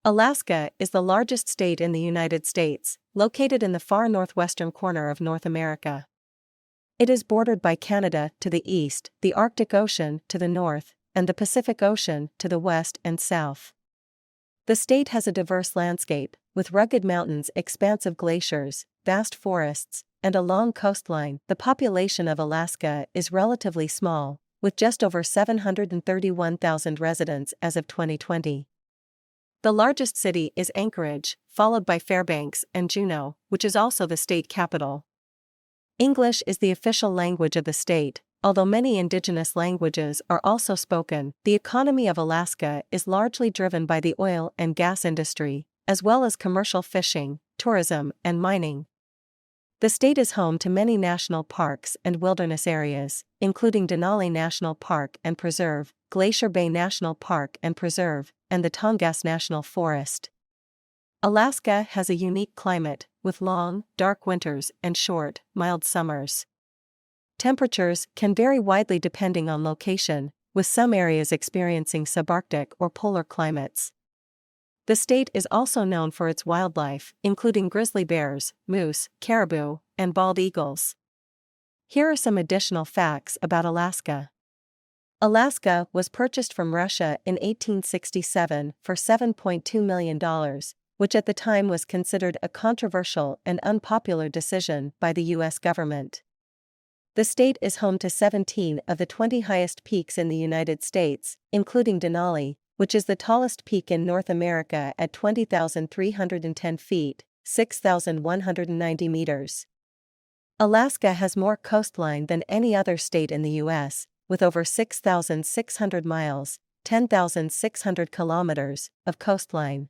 Alaska is the largest state in the United States, located in the far northwestern corner of North America. It is bordered by Canada to the east, the Arctic Ocean to the north, and the Pacific Ocean to the west and south. The state has a diverse landscape, with rugged mountains, expansive glaciers, vast forests, and a long coastline. The population of Alaska is relatively small, with just over 731,000 residents as of 2020. The largest city is Anchorage, followed by Fairbanks and Juneau, which is also the state capital. English is the official language of the state, although many indigenous languages are also spoken. The economy of Alaska is largely driven by the oil and gas industry, as well as commercial fishing, tourism, and mining. The state is home to many national parks and wilderness areas, including Denali National Park and Preserve, Glacier Bay National Park and Preserve, and the Tongass National Forest. Alaska has a unique climate, with long, dark winters and short, mild summers. Temperatures can vary widely depending on location, with some areas experiencing subarctic or polar climates. The state is also known for its wildlife, including grizzly bears, moose, caribou, and bald eagles. Here are some additional facts about Alaska. Alaska was purchased from Russia in 1867 for $7.2 million, which at the time was considered a controversial and unpopular decision by the U.S. government. The state is home to 17 of the 20 highest peaks in the United States, including Denali, which is the tallest peak in North America at 20,310 feet, 6,190 meters. Alaska has more coastline than any other state in the U.S., with over 6,600 miles, 10,600 kilometers, of coastline.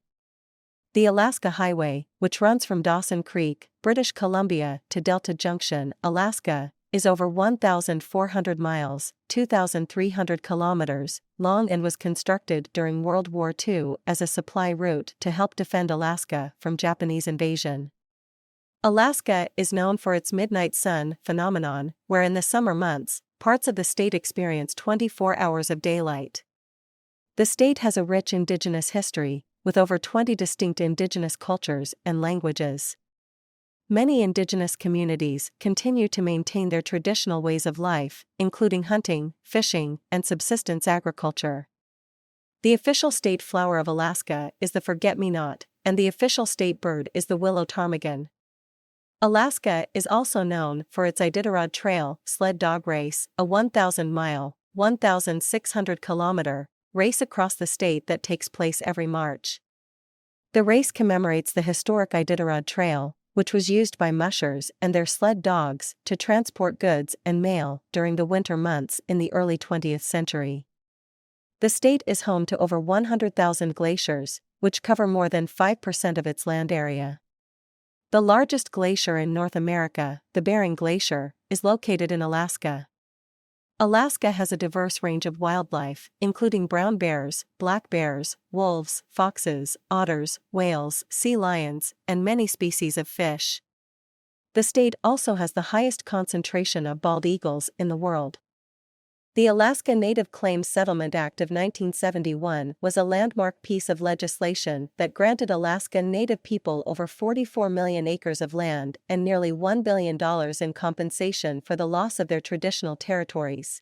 The Alaska Highway, which runs from Dawson Creek, British Columbia to Delta Junction, Alaska, is over 1,400 miles, 2,300 kilometers, long and was constructed during World War II as a supply route to help defend Alaska from Japanese invasion. Alaska is known for its midnight sun phenomenon, where in the summer months, parts of the state experience 24 hours of daylight. The state has a rich indigenous history, with over 20 distinct indigenous cultures and languages. Many indigenous communities continue to maintain their traditional ways of life, including hunting, fishing, and subsistence agriculture. The official state flower of Alaska is the forget-me-not, and the official state bird is the willow ptarmigan. Alaska is also known for its Iditarod Trail sled dog race, a 1,000-mile, 1,600-kilometer race across the state that takes place every March. The race commemorates the historic Iditarod Trail, which was used by mushers and their sled dogs to transport goods and mail during the winter months in the early 20th century. The state is home to over 100,000 glaciers, which cover more than 5% of its land area. The largest glacier in North America, the Bering Glacier, is located in Alaska. Alaska has a diverse range of wildlife, including brown bears, black bears, wolves, foxes, otters, whales, sea lions, and many species of fish. The state also has the highest concentration of bald eagles in the world. The Alaska Native Claims Settlement Act of 1971 was a landmark piece of legislation that granted Alaska Native people over 44 million acres of land and nearly $1 billion in compensation for the loss of their traditional territories.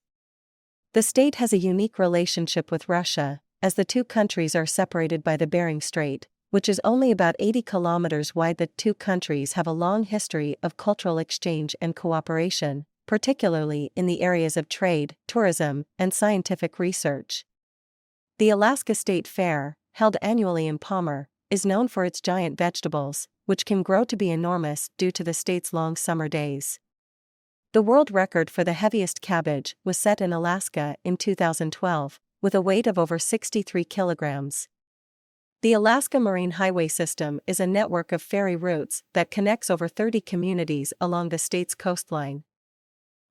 The state has a unique relationship with Russia, as the two countries are separated by the Bering Strait, which is only about 80 kilometers wide. The two countries have a long history of cultural exchange and cooperation, particularly in the areas of trade, tourism, and scientific research. The Alaska State Fair, held annually in Palmer, is known for its giant vegetables, which can grow to be enormous due to the state's long summer days. The world record for the heaviest cabbage was set in Alaska in 2012, with a weight of over 63 kilograms. The Alaska Marine Highway System is a network of ferry routes that connects over 30 communities along the state's coastline.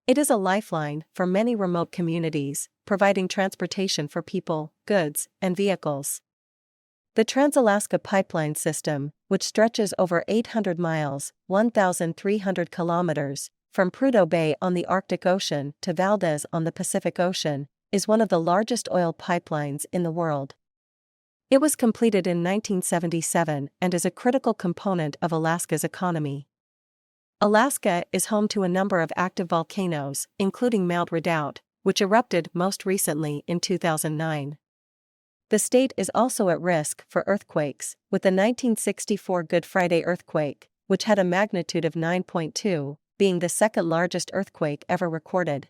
It is a lifeline for many remote communities, providing transportation for people, goods, and vehicles. The Trans-Alaska Pipeline System, which stretches over 800 miles, 1,300 kilometers, from Prudhoe Bay on the Arctic Ocean to Valdez on the Pacific Ocean, is one of the largest oil pipelines in the world. It was completed in 1977 and is a critical component of Alaska's economy. Alaska is home to a number of active volcanoes, including Mount Redoubt, which erupted most recently in 2009. The state is also at risk for earthquakes, with the 1964 Good Friday earthquake, which had a magnitude of 9.2, being the second largest earthquake ever recorded.